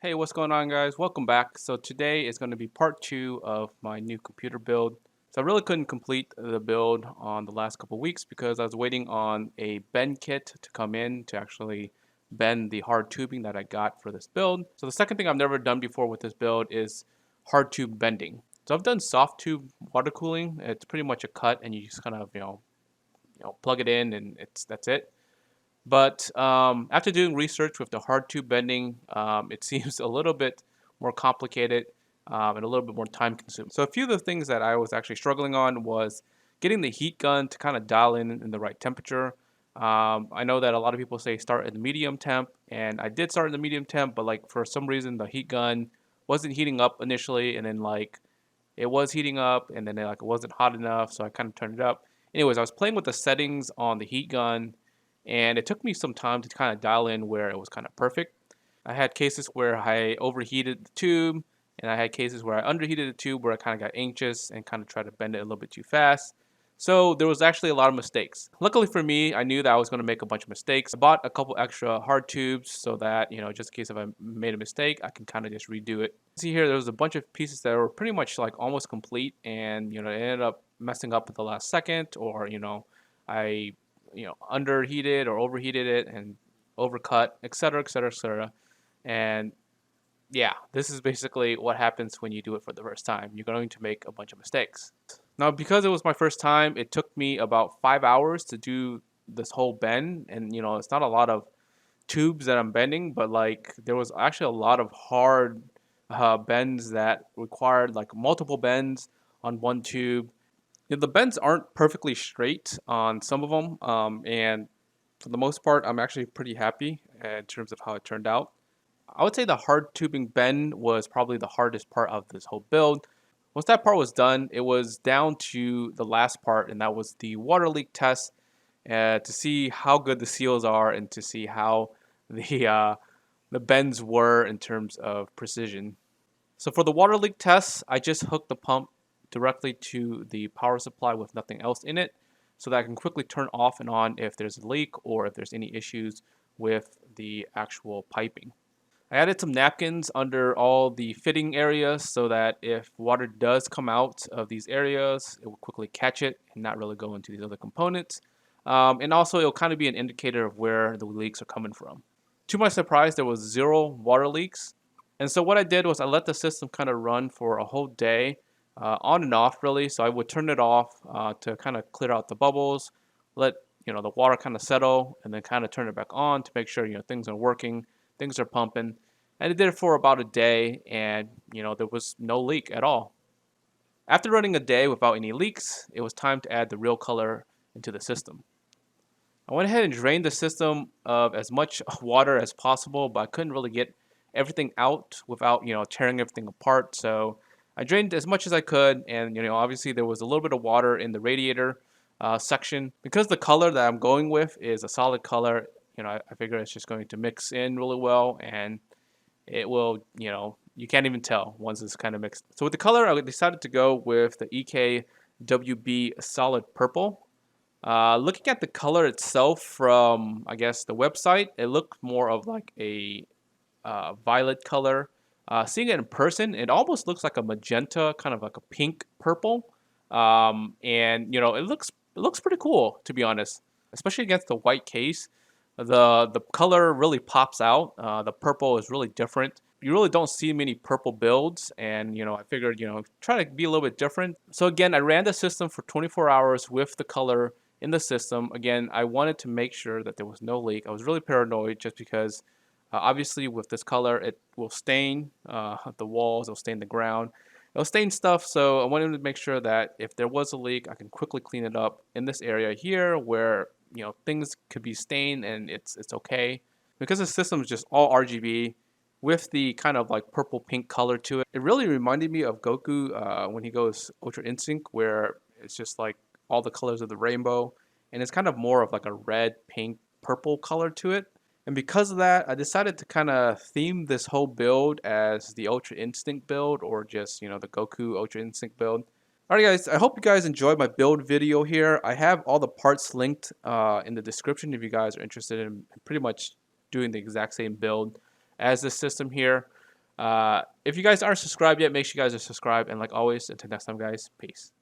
Hey, what's going on, guys? Welcome back. So today is going to be part two of my new computer build. So I really couldn't complete the build on the last couple weeks because I was waiting on a bend kit to come in to actually bend the hard tubing that I got for this build. So the second thing I've never done before with this build is hard tube bending. So I've done soft tube water cooling. It's pretty much a cut and you just kind of, plug it in and that's it. But after doing research with the hard tube bending, it seems a little bit more complicated and a little bit more time consuming. So a few of the things that I was actually struggling on was getting the heat gun to kind of dial in the right temperature. I know that a lot of people say start at the medium temp, and I did start in the medium temp, but like for some reason the heat gun wasn't heating up initially, and then like it was heating up, and then it wasn't hot enough, so I kind of turned it up. Anyways, I was playing with the settings on the heat gun, and it took me some time to kind of dial in where it was kind of perfect. I had cases where I overheated the tube, and I had cases where I underheated the tube where I kind of got anxious and kind of tried to bend it a little bit too fast. So there was actually a lot of mistakes. Luckily for me, I knew that I was going to make a bunch of mistakes. I bought a couple extra hard tubes so that, just in case if I made a mistake, I can kind of just redo it. See here, there was a bunch of pieces that were pretty much like almost complete, and it ended up messing up at the last second, or I underheated or overheated it and overcut, etc., etc., etc. And yeah, this is basically what happens when you do it for the first time. You're going to make a bunch of mistakes. Now, because it was my first time, it took me about 5 hours to do this whole bend, and it's not a lot of tubes that I'm bending, but like there was actually a lot of hard bends that required like multiple bends on one tube. The bends aren't perfectly straight on some of them, and for the most part, I'm actually pretty happy in terms of how it turned out. I would say the hard tubing bend was probably the hardest part of this whole build. Once that part was done, it was down to the last part, and that was the water leak test to see how good the seals are and to see how the bends were in terms of precision. So for the water leak test, I just hooked the pump directly to the power supply with nothing else in it so that I can quickly turn off and on if there's a leak or if there's any issues with the actual piping. I added some napkins under all the fitting areas so that if water does come out of these areas, it will quickly catch it and not really go into these other components. And also, it'll kind of be an indicator of where the leaks are coming from. To my surprise, there was zero water leaks. And so what I did was I let the system kind of run for a whole day, on and off really. So I would turn it off to kind of clear out the bubbles, let the water kind of settle, and then kind of turn it back on to make sure things are working, things are pumping. And I did it for about a day, and there was no leak at all. After running a day without any leaks, it was time to add the real color into the system. I went ahead and drained the system of as much water as possible, but I couldn't really get everything out without tearing everything apart. So I drained as much as I could, and obviously there was a little bit of water in the radiator section. Because the color that I'm going with is a solid color, I figure it's just going to mix in really well, and it will, you can't even tell once it's kind of mixed. So with the color, I decided to go with the EKWB solid purple. Looking at the color itself from, I guess, the website, it looked more of like a violet color. Seeing it in person, it almost looks like a magenta, kind of like a pink purple. And it looks pretty cool, to be honest, especially against the white case. The color really pops out. The purple is really different. You really don't see many purple builds, and I figured try to be a little bit different. So again, I ran the system for 24 hours with the color in the system. Again, I wanted to make sure that there was no leak. I was really paranoid just because obviously with this color it will stain the walls, it'll stain the ground, it'll stain stuff. So I wanted to make sure that if there was a leak, I can quickly clean it up in this area here where things could be stained and it's okay. Because the system is just all RGB with the kind of like purple pink color to it. It really reminded me of Goku when he goes Ultra Instinct, where it's just like all the colors of the rainbow, and it's kind of more of like a red, pink, purple color to it. And because of that, I decided to kind of theme this whole build as the Ultra Instinct build, or just the Goku Ultra Instinct build. Alright guys, I hope you guys enjoyed my build video here. I have all the parts linked in the description if you guys are interested in pretty much doing the exact same build as this system here. If you guys aren't subscribed yet, make sure you guys are subscribed. And like always, until next time, guys, peace.